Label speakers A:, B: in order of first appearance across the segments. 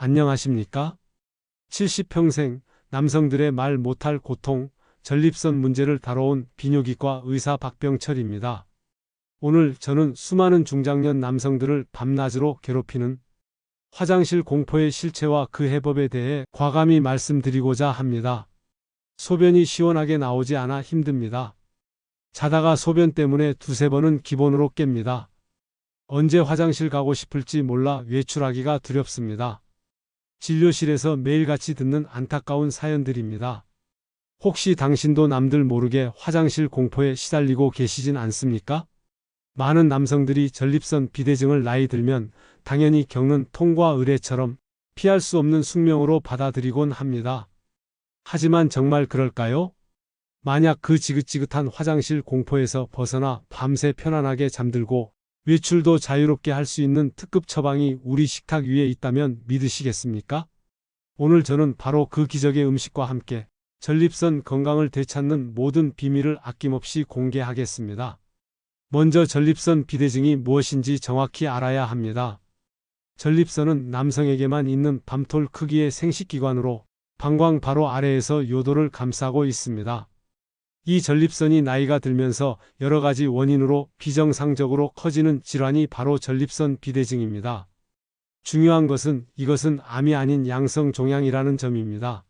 A: 안녕하십니까? 70평생 남성들의 말 못할 고통, 전립선 문제를 다뤄온 비뇨기과 의사 박병철입니다. 오늘 저는 수많은 중장년 남성들을 밤낮으로 괴롭히는 화장실 공포의 실체와 그 해법에 대해 과감히 말씀드리고자 합니다. 소변이 시원하게 나오지 않아 힘듭니다. 자다가 소변 때문에 두세 번은 기본으로 깹니다. 언제 화장실 가고 싶을지 몰라 외출하기가 두렵습니다. 진료실에서 매일같이 듣는 안타까운 사연들입니다. 혹시 당신도 남들 모르게 화장실 공포에 시달리고 계시진 않습니까? 많은 남성들이 전립선 비대증을 나이 들면 당연히 겪는 통과 의례처럼 피할 수 없는 숙명으로 받아들이곤 합니다. 하지만 정말 그럴까요? 만약 그 지긋지긋한 화장실 공포에서 벗어나 밤새 편안하게 잠들고 외출도 자유롭게 할 수 있는 특급 처방이 우리 식탁 위에 있다면 믿으시겠습니까? 오늘 저는 바로 그 기적의 음식과 함께 전립선 건강을 되찾는 모든 비밀을 아낌없이 공개하겠습니다. 먼저 전립선 비대증이 무엇인지 정확히 알아야 합니다. 전립선은 남성에게만 있는 밤톨 크기의 생식기관으로 방광 바로 아래에서 요도를 감싸고 있습니다. 이 전립선이 나이가 들면서 여러 가지 원인으로 비정상적으로 커지는 질환이 바로 전립선 비대증입니다. 중요한 것은 이것은 암이 아닌 양성 종양이라는 점입니다.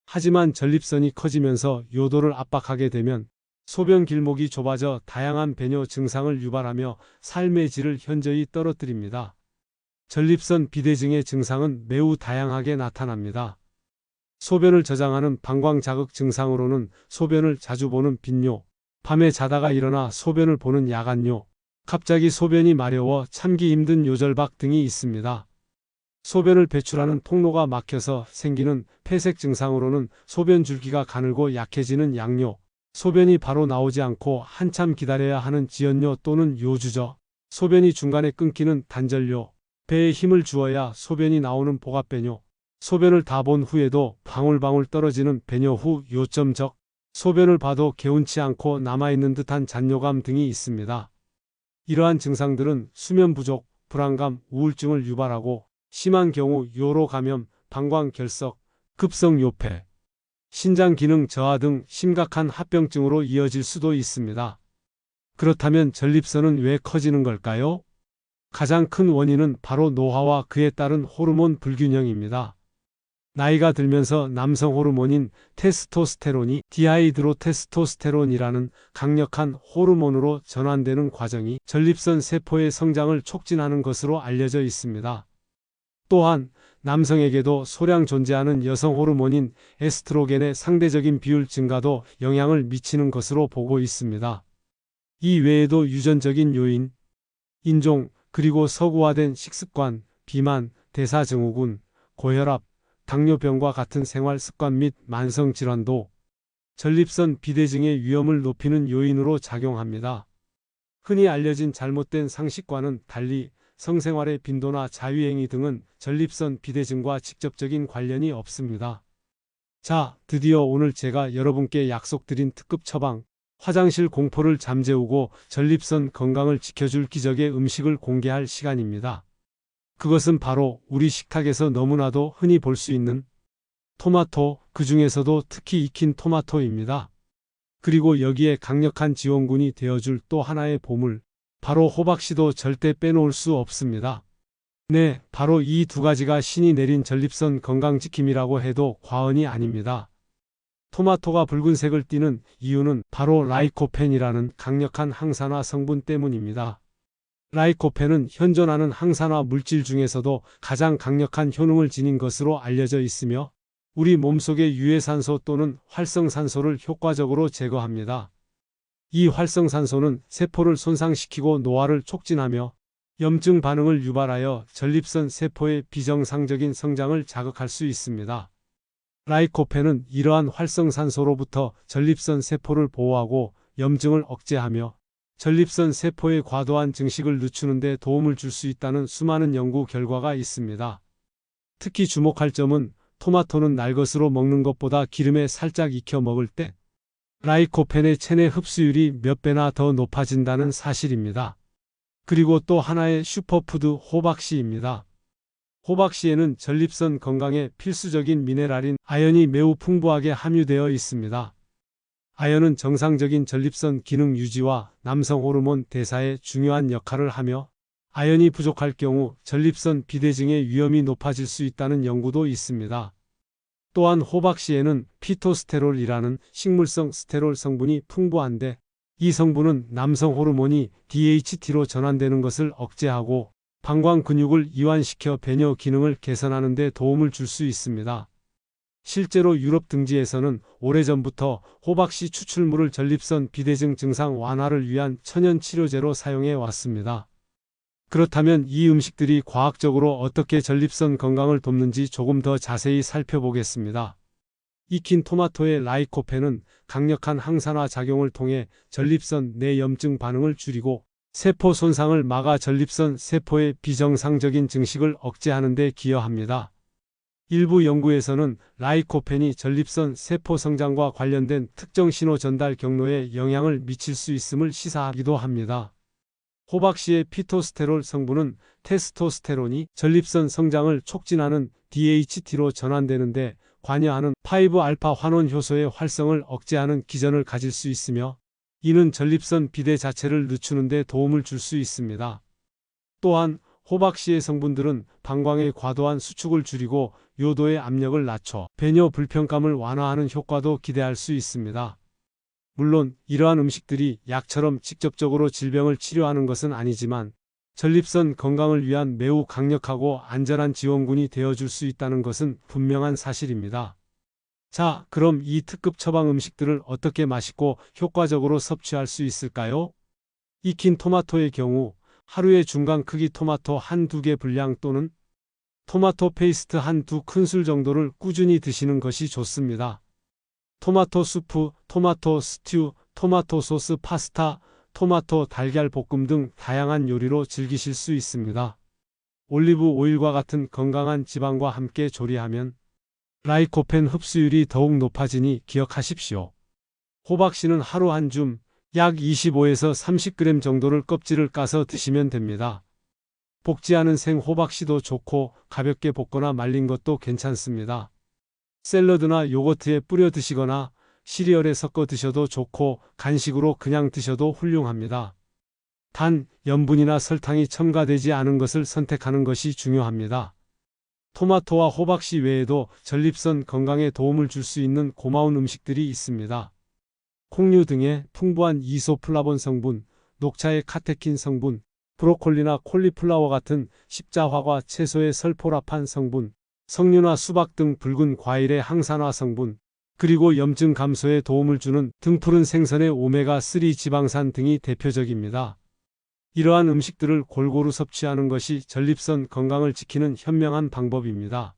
A: 하지만 전립선이 커지면서 요도를 압박하게 되면 소변 길목이 좁아져 다양한 배뇨 증상을 유발하며 삶의 질을 현저히 떨어뜨립니다. 전립선 비대증의 증상은 매우 다양하게 나타납니다. 소변을 저장하는 방광 자극 증상으로는 소변을 자주 보는 빈뇨, 밤에 자다가 일어나 소변을 보는 야간뇨, 갑자기 소변이 마려워 참기 힘든 요절박 등이 있습니다. 소변을 배출하는 통로가 막혀서 생기는 폐색 증상으로는 소변 줄기가 가늘고 약해지는 양뇨, 소변이 바로 나오지 않고 한참 기다려야 하는 지연뇨 또는 요주저, 소변이 중간에 끊기는 단절뇨, 배에 힘을 주어야 소변이 나오는 복압배뇨, 소변을 다 본 후에도 방울방울 떨어지는 배뇨 후 요점적, 소변을 봐도 개운치 않고 남아있는 듯한 잔뇨감 등이 있습니다. 이러한 증상들은 수면 부족, 불안감, 우울증을 유발하고 심한 경우 요로 감염, 방광 결석, 급성 요폐, 신장 기능 저하 등 심각한 합병증으로 이어질 수도 있습니다. 그렇다면 전립선은 왜 커지는 걸까요? 가장 큰 원인은 바로 노화와 그에 따른 호르몬 불균형입니다. 나이가 들면서 남성 호르몬인 테스토스테론이 디하이드로테스토스테론이라는 강력한 호르몬으로 전환되는 과정이 전립선 세포의 성장을 촉진하는 것으로 알려져 있습니다. 또한 남성에게도 소량 존재하는 여성 호르몬인 에스트로겐의 상대적인 비율 증가도 영향을 미치는 것으로 보고 있습니다. 이 외에도 유전적인 요인, 인종, 그리고 서구화된 식습관, 비만, 대사증후군, 고혈압, 당뇨병과 같은 생활 습관 및 만성질환도 전립선 비대증의 위험을 높이는 요인으로 작용합니다. 흔히 알려진 잘못된 상식과는 달리 성생활의 빈도나 자유행위 등은 전립선 비대증과 직접적인 관련이 없습니다. 자, 드디어 오늘 제가 여러분께 약속드린 특급 처방, 화장실 공포를 잠재우고 전립선 건강을 지켜줄 기적의 음식을 공개할 시간입니다. 그것은 바로 우리 식탁에서 너무나도 흔히 볼 수 있는 토마토, 그 중에서도 특히 익힌 토마토입니다. 그리고 여기에 강력한 지원군이 되어줄 또 하나의 보물, 바로 호박씨도 절대 빼놓을 수 없습니다. 네, 바로 이 두 가지가 신이 내린 전립선 건강지킴이라고 해도 과언이 아닙니다. 토마토가 붉은색을 띠는 이유는 바로 라이코펜이라는 강력한 항산화 성분 때문입니다. 라이코펜은 현존하는 항산화 물질 중에서도 가장 강력한 효능을 지닌 것으로 알려져 있으며 우리 몸속의 유해산소 또는 활성산소를 효과적으로 제거합니다. 이 활성산소는 세포를 손상시키고 노화를 촉진하며 염증 반응을 유발하여 전립선 세포의 비정상적인 성장을 자극할 수 있습니다. 라이코펜은 이러한 활성산소로부터 전립선 세포를 보호하고 염증을 억제하며 전립선 세포의 과도한 증식을 늦추는 데 도움을 줄 수 있다는 수많은 연구 결과가 있습니다. 특히 주목할 점은 토마토는 날것으로 먹는 것보다 기름에 살짝 익혀 먹을 때 라이코펜의 체내 흡수율이 몇 배나 더 높아진다는 사실입니다. 그리고 또 하나의 슈퍼푸드 호박씨입니다. 호박씨에는 전립선 건강에 필수적인 미네랄인 아연이 매우 풍부하게 함유되어 있습니다. 아연은 정상적인 전립선 기능 유지와 남성 호르몬 대사에 중요한 역할을 하며 아연이 부족할 경우 전립선 비대증의 위험이 높아질 수 있다는 연구도 있습니다. 또한 호박씨에는 피토스테롤이라는 식물성 스테롤 성분이 풍부한데 이 성분은 남성 호르몬이 DHT로 전환되는 것을 억제하고 방광 근육을 이완시켜 배뇨 기능을 개선하는 데 도움을 줄 수 있습니다. 실제로 유럽 등지에서는 오래전부터 호박씨 추출물을 전립선 비대증 증상 완화를 위한 천연 치료제로 사용해 왔습니다. 그렇다면 이 음식들이 과학적으로 어떻게 전립선 건강을 돕는지 조금 더 자세히 살펴보겠습니다. 익힌 토마토의 라이코펜은 강력한 항산화 작용을 통해 전립선 내 염증 반응을 줄이고 세포 손상을 막아 전립선 세포의 비정상적인 증식을 억제하는 데 기여합니다. 일부 연구에서는 라이코펜이 전립선 세포 성장과 관련된 특정 신호 전달 경로에 영향을 미칠 수 있음을 시사하기도 합니다. 호박씨의 피토스테롤 성분은 테스토스테론이 전립선 성장을 촉진하는 DHT로 전환되는데 관여하는 5알파 환원 효소의 활성을 억제하는 기전을 가질 수 있으며 이는 전립선 비대 자체를 늦추는 데 도움을 줄 수 있습니다. 또한 호박씨의 성분들은 방광의 과도한 수축을 줄이고 요도의 압력을 낮춰 배뇨 불편감을 완화하는 효과도 기대할 수 있습니다. 물론 이러한 음식들이 약처럼 직접적으로 질병을 치료하는 것은 아니지만 전립선 건강을 위한 매우 강력하고 안전한 지원군이 되어줄 수 있다는 것은 분명한 사실입니다. 자, 그럼 이 특급 처방 음식들을 어떻게 맛있고 효과적으로 섭취할 수 있을까요? 익힌 토마토의 경우 하루에 중간 크기 토마토 한두 개 분량 또는 토마토 페이스트 한두 큰술 정도를 꾸준히 드시는 것이 좋습니다. 토마토 수프, 토마토 스튜, 토마토 소스 파스타, 토마토 달걀 볶음 등 다양한 요리로 즐기실 수 있습니다. 올리브 오일과 같은 건강한 지방과 함께 조리하면 라이코펜 흡수율이 더욱 높아지니 기억하십시오. 호박씨는 하루 한 줌, 약 25에서 30g 정도를 껍질을 까서 드시면 됩니다. 볶지 않은 생 호박씨도 좋고 가볍게 볶거나 말린 것도 괜찮습니다. 샐러드나 요거트에 뿌려 드시거나 시리얼에 섞어 드셔도 좋고 간식으로 그냥 드셔도 훌륭합니다. 단, 염분이나 설탕이 첨가되지 않은 것을 선택하는 것이 중요합니다. 토마토와 호박씨 외에도 전립선 건강에 도움을 줄 수 있는 고마운 음식들이 있습니다. 콩류 등의 풍부한 이소플라본 성분, 녹차의 카테킨 성분, 브로콜리나 콜리플라워 같은 십자화과 채소의 설포라판 성분, 석류나 수박 등 붉은 과일의 항산화 성분, 그리고 염증 감소에 도움을 주는 등푸른 생선의 오메가3 지방산 등이 대표적입니다. 이러한 음식들을 골고루 섭취하는 것이 전립선 건강을 지키는 현명한 방법입니다.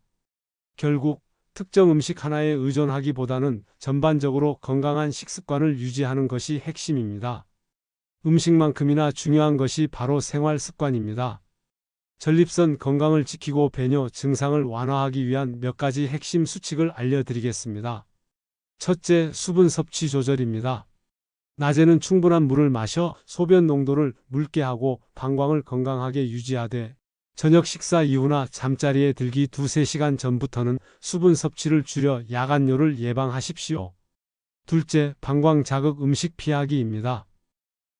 A: 결국 특정 음식 하나에 의존하기보다는 전반적으로 건강한 식습관을 유지하는 것이 핵심입니다. 음식만큼이나 중요한 것이 바로 생활 습관입니다. 전립선 건강을 지키고 배뇨 증상을 완화하기 위한 몇 가지 핵심 수칙을 알려드리겠습니다. 첫째, 수분 섭취 조절입니다. 낮에는 충분한 물을 마셔 소변 농도를 묽게 하고 방광을 건강하게 유지하되 저녁 식사 이후나 잠자리에 들기 2-3시간 전부터는 수분 섭취를 줄여 야간뇨를 예방하십시오. 둘째, 방광 자극 음식 피하기입니다.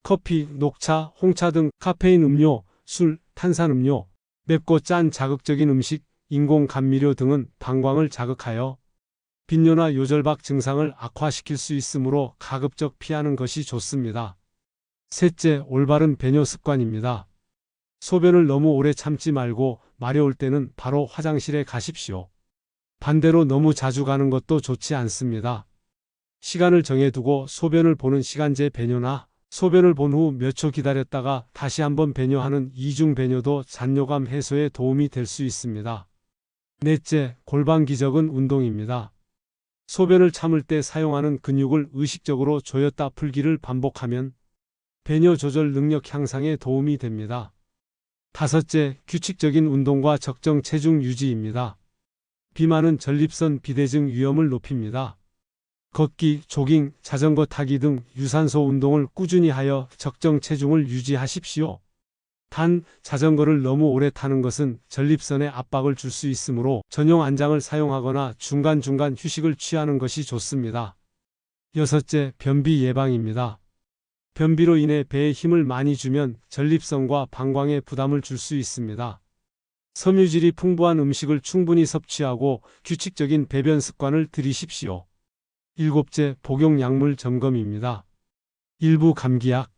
A: 커피, 녹차, 홍차 등 카페인 음료, 술, 탄산음료, 맵고 짠 자극적인 음식, 인공 감미료 등은 방광을 자극하여 빈뇨나 요절박 증상을 악화시킬 수 있으므로 가급적 피하는 것이 좋습니다. 셋째, 올바른 배뇨 습관입니다. 소변을 너무 오래 참지 말고 마려울 때는 바로 화장실에 가십시오. 반대로 너무 자주 가는 것도 좋지 않습니다. 시간을 정해두고 소변을 보는 시간제 배뇨나 소변을 본 후 몇 초 기다렸다가 다시 한번 배뇨하는 이중 배뇨도 잔뇨감 해소에 도움이 될 수 있습니다. 넷째, 골반 기적은 운동입니다. 소변을 참을 때 사용하는 근육을 의식적으로 조였다 풀기를 반복하면 배뇨 조절 능력 향상에 도움이 됩니다. 다섯째, 규칙적인 운동과 적정 체중 유지입니다. 비만은 전립선 비대증 위험을 높입니다. 걷기, 조깅, 자전거 타기 등 유산소 운동을 꾸준히 하여 적정 체중을 유지하십시오. 단, 자전거를 너무 오래 타는 것은 전립선에 압박을 줄 수 있으므로 전용 안장을 사용하거나 중간중간 휴식을 취하는 것이 좋습니다. 여섯째, 변비 예방입니다. 변비로 인해 배에 힘을 많이 주면 전립선과 방광에 부담을 줄 수 있습니다. 섬유질이 풍부한 음식을 충분히 섭취하고 규칙적인 배변 습관을 들이십시오. 일곱째, 복용 약물 점검입니다. 일부 감기약,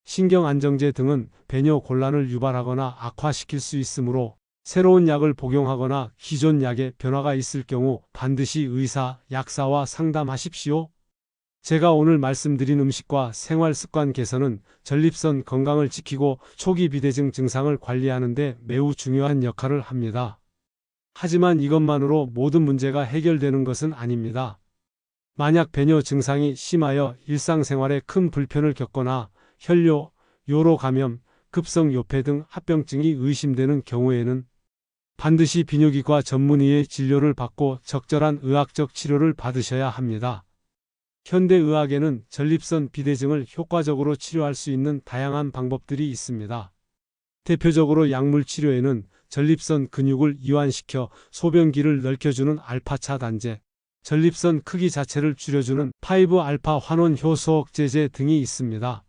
A: 신경안정제 등은 배뇨 곤란을 유발하거나 악화시킬 수 있으므로 새로운 약을 복용하거나 기존 약에 변화가 있을 경우 반드시 의사, 약사와 상담하십시오. 제가 오늘 말씀드린 음식과 생활 습관 개선은 전립선 건강을 지키고 초기 비대증 증상을 관리하는 데 매우 중요한 역할을 합니다. 하지만 이것만으로 모든 문제가 해결되는 것은 아닙니다. 만약 배뇨 증상이 심하여 일상생활에 큰 불편을 겪거나 혈뇨, 요로 감염, 급성 요폐 등 합병증이 의심되는 경우에는 반드시 비뇨기과 전문의의 진료를 받고 적절한 의학적 치료를 받으셔야 합니다. 현대의학에는 전립선 비대증을 효과적으로 치료할 수 있는 다양한 방법들이 있습니다. 대표적으로 약물 치료에는 전립선 근육을 이완시켜 소변기를 넓혀주는 알파차 단제, 전립선 크기 자체를 줄여주는 5알파 환원 효소 억제제 등이 있습니다.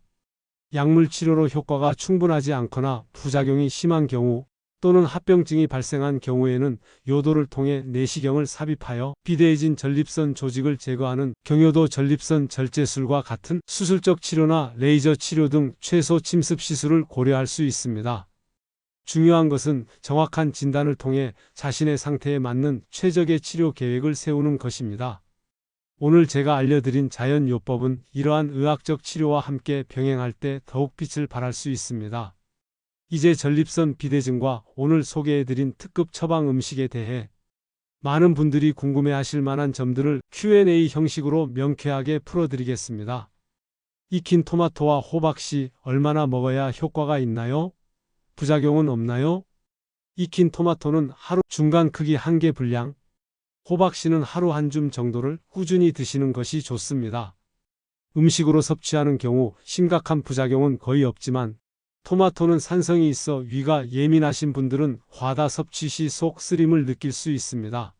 A: 약물 치료로 효과가 충분하지 않거나 부작용이 심한 경우 또는 합병증이 발생한 경우에는 요도를 통해 내시경을 삽입하여 비대해진 전립선 조직을 제거하는 경요도 전립선 절제술과 같은 수술적 치료나 레이저 치료 등 최소 침습 시술을 고려할 수 있습니다. 중요한 것은 정확한 진단을 통해 자신의 상태에 맞는 최적의 치료 계획을 세우는 것입니다. 오늘 제가 알려드린 자연요법은 이러한 의학적 치료와 함께 병행할 때 더욱 빛을 발할 수 있습니다. 이제 전립선 비대증과 오늘 소개해드린 특급 처방 음식에 대해 많은 분들이 궁금해하실 만한 점들을 Q&A 형식으로 명쾌하게 풀어드리겠습니다. 익힌 토마토와 호박씨 얼마나 먹어야 효과가 있나요? 부작용은 없나요? 익힌 토마토는 하루 중간 크기 1개 분량, 호박씨는 하루 한 줌 정도를 꾸준히 드시는 것이 좋습니다. 음식으로 섭취하는 경우 심각한 부작용은 거의 없지만 토마토는 산성이 있어 위가 예민하신 분들은 과다 섭취 시 속 쓰림을 느낄 수 있습니다.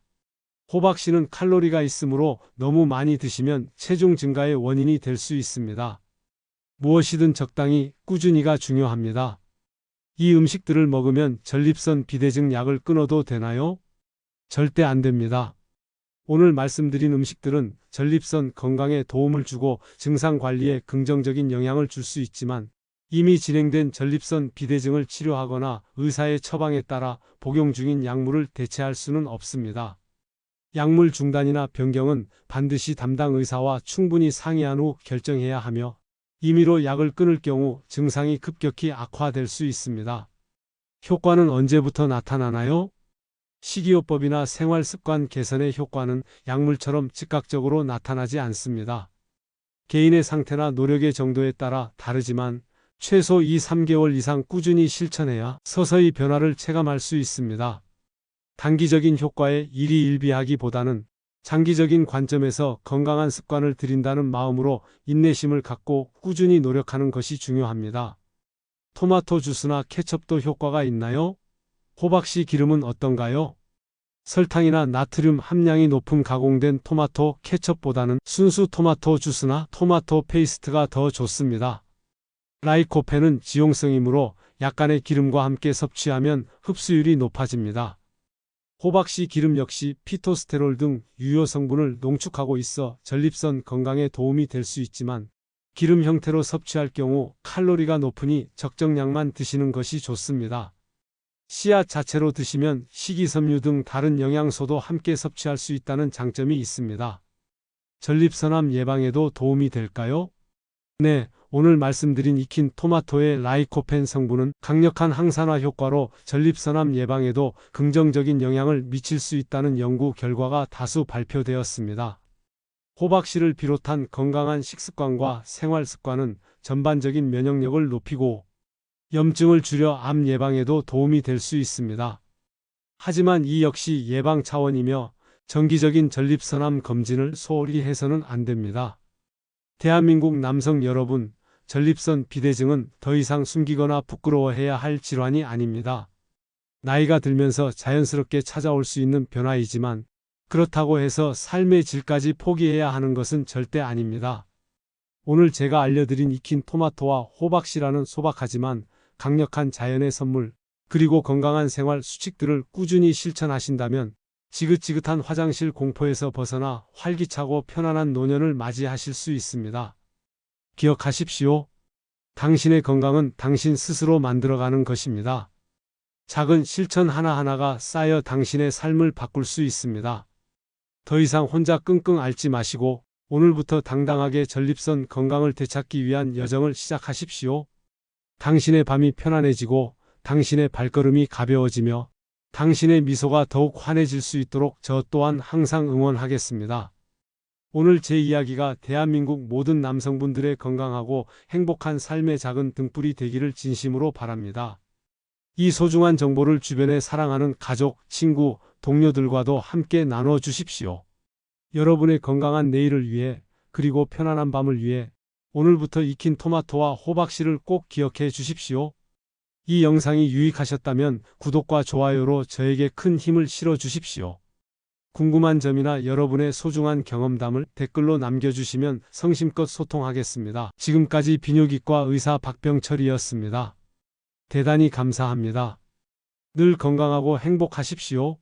A: 호박씨는 칼로리가 있으므로 너무 많이 드시면 체중 증가의 원인이 될 수 있습니다. 무엇이든 적당히 꾸준히가 중요합니다. 이 음식들을 먹으면 전립선 비대증 약을 끊어도 되나요? 절대 안 됩니다. 오늘 말씀드린 음식들은 전립선 건강에 도움을 주고 증상 관리에 긍정적인 영향을 줄 수 있지만 이미 진행된 전립선 비대증을 치료하거나 의사의 처방에 따라 복용 중인 약물을 대체할 수는 없습니다. 약물 중단이나 변경은 반드시 담당 의사와 충분히 상의한 후 결정해야 하며 임의로 약을 끊을 경우 증상이 급격히 악화될 수 있습니다. 효과는 언제부터 나타나나요? 식이요법이나 생활습관 개선의 효과는 약물처럼 즉각적으로 나타나지 않습니다. 개인의 상태나 노력의 정도에 따라 다르지만 최소 2-3개월 이상 꾸준히 실천해야 서서히 변화를 체감할 수 있습니다. 단기적인 효과에 일희일비하기보다는 장기적인 관점에서 건강한 습관을 들인다는 마음으로 인내심을 갖고 꾸준히 노력하는 것이 중요합니다. 토마토 주스나 케첩도 효과가 있나요? 호박씨 기름은 어떤가요? 설탕이나 나트륨 함량이 높은 가공된 토마토 케첩보다는 순수 토마토 주스나 토마토 페이스트가 더 좋습니다. 라이코펜은 지용성이므로 약간의 기름과 함께 섭취하면 흡수율이 높아집니다. 호박씨 기름 역시 피토스테롤 등 유효 성분을 농축하고 있어 전립선 건강에 도움이 될 수 있지만 기름 형태로 섭취할 경우 칼로리가 높으니 적정량만 드시는 것이 좋습니다. 씨앗 자체로 드시면 식이섬유 등 다른 영양소도 함께 섭취할 수 있다는 장점이 있습니다. 전립선암 예방에도 도움이 될까요? 네, 오늘 말씀드린 익힌 토마토의 라이코펜 성분은 강력한 항산화 효과로 전립선암 예방에도 긍정적인 영향을 미칠 수 있다는 연구 결과가 다수 발표되었습니다. 호박씨를 비롯한 건강한 식습관과 생활습관은 전반적인 면역력을 높이고 염증을 줄여 암 예방에도 도움이 될 수 있습니다. 하지만 이 역시 예방 차원이며 정기적인 전립선암 검진을 소홀히 해서는 안 됩니다. 대한민국 남성 여러분, 전립선 비대증은 더 이상 숨기거나 부끄러워해야 할 질환이 아닙니다. 나이가 들면서 자연스럽게 찾아올 수 있는 변화이지만 그렇다고 해서 삶의 질까지 포기해야 하는 것은 절대 아닙니다. 오늘 제가 알려드린 익힌 토마토와 호박씨라는 소박하지만 강력한 자연의 선물, 그리고 건강한 생활 수칙들을 꾸준히 실천하신다면 지긋지긋한 화장실 공포에서 벗어나 활기차고 편안한 노년을 맞이하실 수 있습니다. 기억하십시오. 당신의 건강은 당신 스스로 만들어가는 것입니다. 작은 실천 하나하나가 쌓여 당신의 삶을 바꿀 수 있습니다. 더 이상 혼자 끙끙 앓지 마시고 오늘부터 당당하게 전립선 건강을 되찾기 위한 여정을 시작하십시오. 당신의 밤이 편안해지고 당신의 발걸음이 가벼워지며 당신의 미소가 더욱 환해질 수 있도록 저 또한 항상 응원하겠습니다. 오늘 제 이야기가 대한민국 모든 남성분들의 건강하고 행복한 삶의 작은 등불이 되기를 진심으로 바랍니다. 이 소중한 정보를 주변에 사랑하는 가족, 친구, 동료들과도 함께 나눠 주십시오. 여러분의 건강한 내일을 위해, 그리고 편안한 밤을 위해 오늘부터 익힌 토마토와 호박씨를 꼭 기억해 주십시오. 이 영상이 유익하셨다면 구독과 좋아요로 저에게 큰 힘을 실어 주십시오. 궁금한 점이나 여러분의 소중한 경험담을 댓글로 남겨주시면 성심껏 소통하겠습니다. 지금까지 비뇨기과 의사 박병철이었습니다. 대단히 감사합니다. 늘 건강하고 행복하십시오.